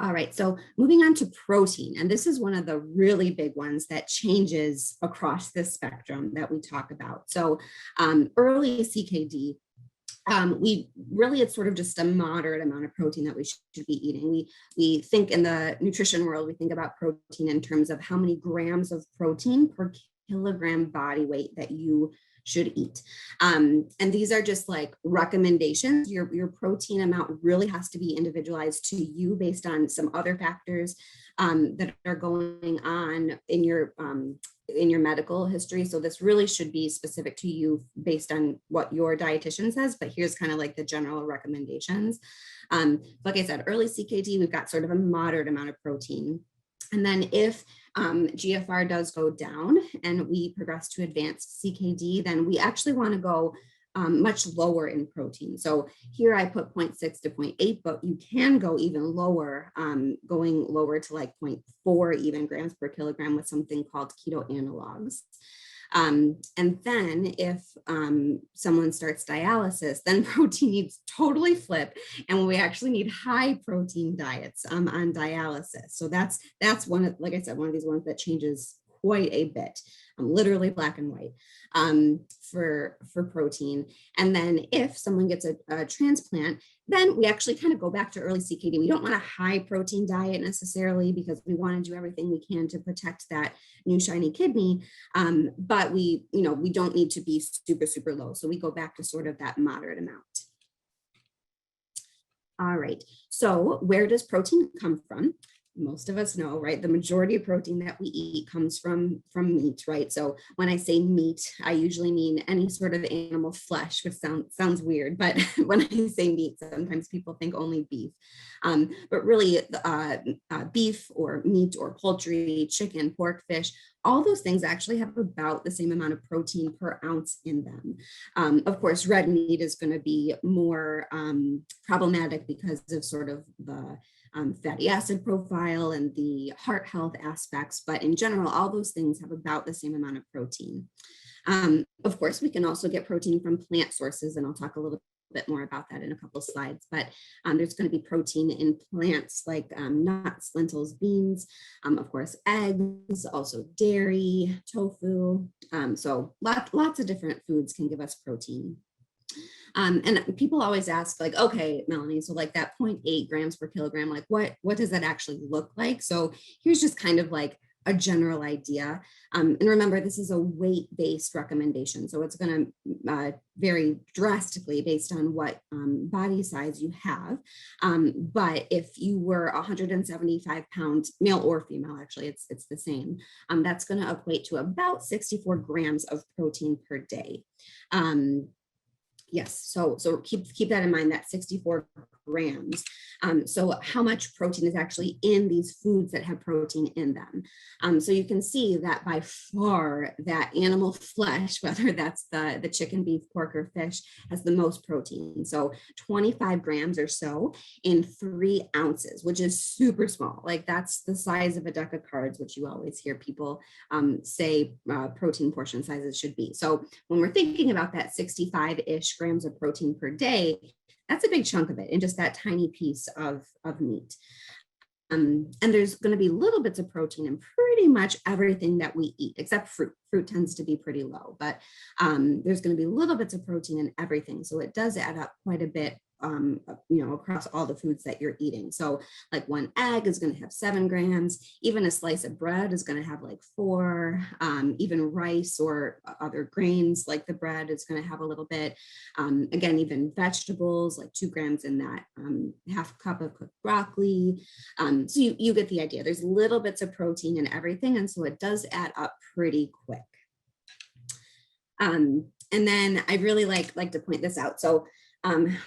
All right, so moving on to protein, and this is one of the really big ones that changes across this spectrum that we talk about. So early CKD, it's sort of just a moderate amount of protein that we should be eating. We think in the nutrition world, we think about protein in terms of how many grams of protein per kilogram body weight that you should eat. And these are just like recommendations. Your protein amount really has to be individualized to you based on some other factors that are going on in your medical history. So this really should be specific to you based on what your dietitian says, but here's kind of like the general recommendations. Like I said, early CKD, we've got sort of a moderate amount of protein. And then if GFR does go down and we progress to advanced CKD, then we actually want to go much lower in protein. So here I put 0.6 to 0.8, but you can go even lower, going lower to like 0.4 even grams per kilogram with something called keto analogs. And then if someone starts dialysis, then protein needs totally flip, and we actually need high protein diets on dialysis. So that's one of, like I said, one of these ones that changes quite a bit, literally black and white for protein. And then if someone gets a transplant, then we actually kind of go back to early CKD. We don't want a high protein diet necessarily because we want to do everything we can to protect that new shiny kidney. But we don't need to be super, super low. So we go back to sort of that moderate amount. All right, so where does protein come from? Most of us know, right? The majority of protein that we eat comes from meat, right? So when I say meat, I usually mean any sort of animal flesh, which sounds weird, but when I say meat, sometimes people think only beef. But really, beef or meat or poultry, chicken, pork, fish, all those things actually have about the same amount of protein per ounce in them. Of course, red meat is going to be more problematic because of sort of the fatty acid profile and the heart health aspects, but in general, all those things have about the same amount of protein. Of course, we can also get protein from plant sources, and I'll talk a little bit more about that in a couple of slides, but there's going to be protein in plants like nuts, lentils, beans, of course, eggs, also dairy, tofu. So lots of different foods can give us protein. And people always ask, like, okay, Melanie, so like that 0.8 grams per kilogram, like what does that actually look like? So here's just kind of like a general idea. And remember, this is a weight-based recommendation. So it's going to vary drastically based on what body size you have. But if you were 175 pounds, male or female, actually, it's the same. That's going to equate to about 64 grams of protein per day. Yes, so keep that in mind, that 64 grams. So how much protein is actually in these foods that have protein in them? So you can see that by far that animal flesh, whether that's the chicken, beef, pork, or fish, has the most protein. So 25 grams or so in 3 ounces, which is super small. Like that's the size of a deck of cards, which you always hear people say protein portion sizes should be. So when we're thinking about that 65-ish grams of protein per day, that's a big chunk of it in just that tiny piece of meat. And there's going to be little bits of protein in pretty much everything that we eat, except fruit. Fruit tends to be pretty low, but there's going to be little bits of protein in everything. So it does add up quite a bit, across all the foods that you're eating. So like one egg is going to have 7 grams, even a slice of bread is going to have like 4, even rice or other grains like the bread is going to have a little bit. Again, even vegetables, like 2 grams in that half cup of cooked broccoli. So you get the idea. There's little bits of protein in everything. And so it does add up pretty quick. And then I really like to point this out. So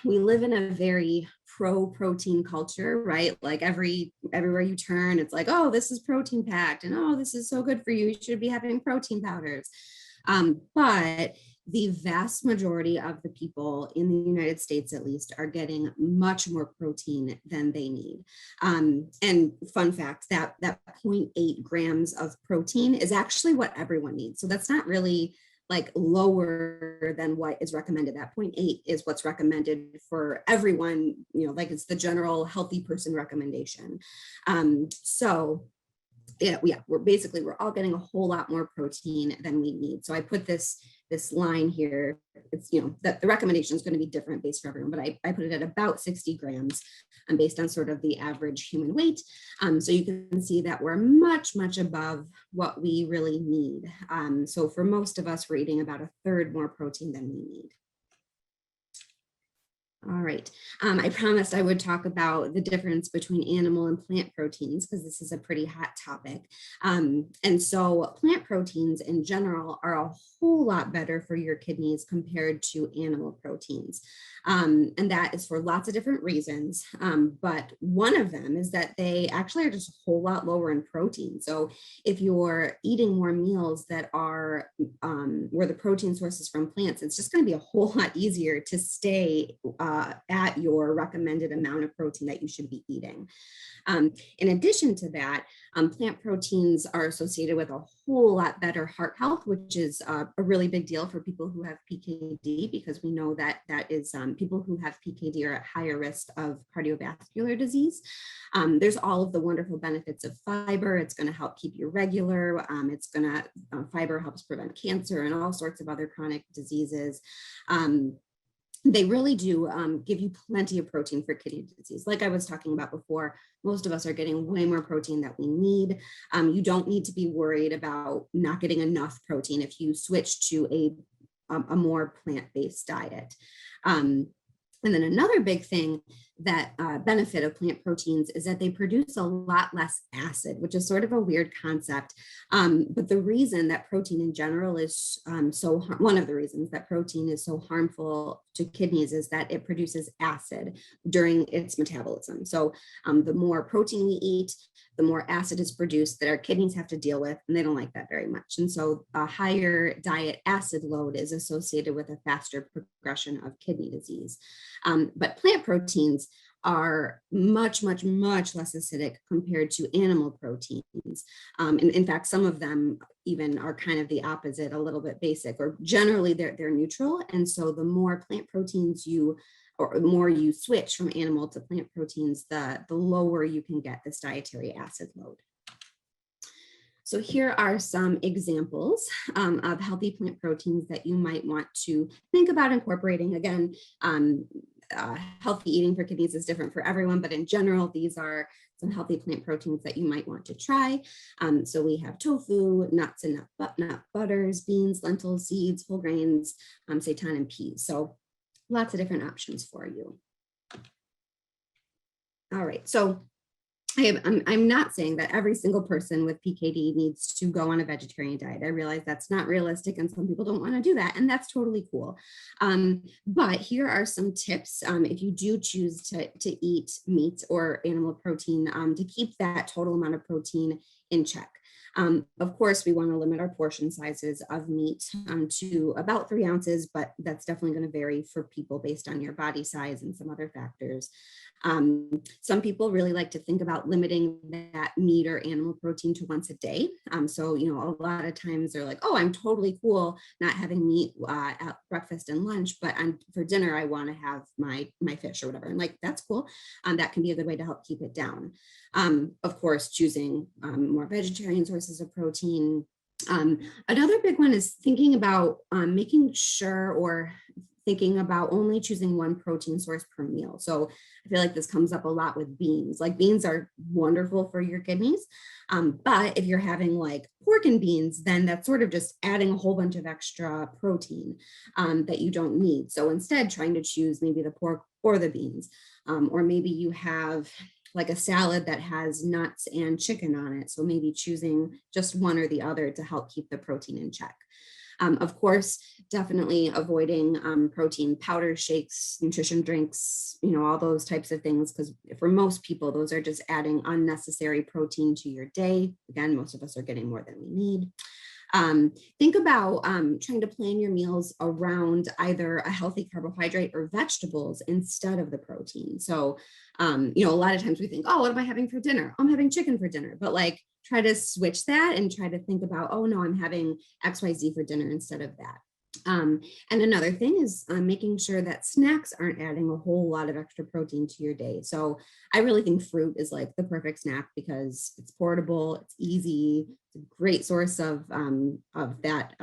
we live in a very pro-protein culture, right? Like everywhere you turn, it's like, oh, this is protein packed, and oh, this is so good for you. You should be having protein powders. But the vast majority of the people in the United States, at least, are getting much more protein than they need. And fun fact, that 0.8 grams of protein is actually what everyone needs. So that's not really like lower than what is recommended. That 0.8 is what's recommended for everyone, like it's the general healthy person recommendation. So yeah, we're all getting a whole lot more protein than we need. So I put this line here. It's, that the recommendation is going to be different based for everyone, but I put it at about 60 grams based on sort of the average human weight. So you can see that we're much, much above what we really need. So for most of us, we're eating about a third more protein than we need. All right. I promised I would talk about the difference between animal and plant proteins because this is a pretty hot topic. And so plant proteins in general are a whole lot better for your kidneys compared to animal proteins. And that is for lots of different reasons. But one of them is that they actually are just a whole lot lower in protein. So if you're eating more meals that are where the protein source is from plants, it's just going to be a whole lot easier to stay at your recommended amount of protein that you should be eating. In addition to that, plant proteins are associated with a whole lot better heart health, which is a really big deal for people who have PKD, because we know that is people who have PKD are at higher risk of cardiovascular disease. There's all of the wonderful benefits of fiber. It's going to help keep you regular. Fiber helps prevent cancer and all sorts of other chronic diseases. They really do give you plenty of protein for kidney disease. Like I was talking about before, most of us are getting way more protein that we need. You don't need to be worried about not getting enough protein if you switch to a more plant-based diet. And then another big thing that benefit of plant proteins is that they produce a lot less acid, which is sort of a weird concept. But the reason that protein in general is one of the reasons that protein is so harmful to kidneys is that it produces acid during its metabolism. So the more protein we eat, the more acid is produced that our kidneys have to deal with, and they don't like that very much. And so a higher diet acid load is associated with a faster progression of kidney disease. But plant proteins are much, much, much less acidic compared to animal proteins. And in fact, some of them even are kind of the opposite, a little bit basic, or generally they're neutral. And so the more plant proteins or the more you switch from animal to plant proteins, the lower you can get this dietary acid load. So here are some examples of healthy plant proteins that you might want to think about incorporating. Again, healthy eating for kidneys is different for everyone, but in general, these are some healthy plant proteins that you might want to try. So we have tofu, nuts and nut butters, beans, lentils, seeds, whole grains, seitan, and peas. So lots of different options for you. All right, so I'm not saying that every single person with PKD needs to go on a vegetarian diet. I realize that's not realistic and some people don't want to do that, and that's totally cool. But here are some tips if you do choose to eat meat or animal protein to keep that total amount of protein in check. Of course, we want to limit our portion sizes of meat to about 3 ounces, but that's definitely going to vary for people based on your body size and some other factors. Some people really like to think about limiting that meat or animal protein to once a day. So, a lot of times they're like, oh, I'm totally cool not having meat at breakfast and lunch, but for dinner, I want to have my fish or whatever. And like, that's cool. That can be a good way to help keep it down. Of course, choosing more vegetarian sources of protein. Another big one is thinking about making sure or thinking about only choosing one protein source per meal. So I feel like this comes up a lot with beans. Like beans are wonderful for your kidneys. But if you're having like pork and beans, then that's sort of just adding a whole bunch of extra protein that you don't need. So instead trying to choose maybe the pork or the beans, or maybe you have like a salad that has nuts and chicken on it. So maybe choosing just one or the other to help keep the protein in check. Of course, definitely avoiding protein powder shakes, nutrition drinks, all those types of things, because for most people, those are just adding unnecessary protein to your day. Again, most of us are getting more than we need. Think about trying to plan your meals around either a healthy carbohydrate or vegetables instead of the protein. So, a lot of times we think, oh, what am I having for dinner? I'm having chicken for dinner. But like try to switch that and try to think about, oh no, I'm having XYZ for dinner instead of that. And another thing is making sure that snacks aren't adding a whole lot of extra protein to your day. So I really think fruit is like the perfect snack because it's portable, it's easy, it's a great source of that.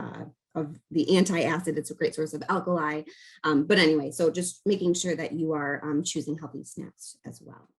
Of the antacid, it's a great source of alkali. But anyway, so just making sure that you are choosing healthy snacks as well.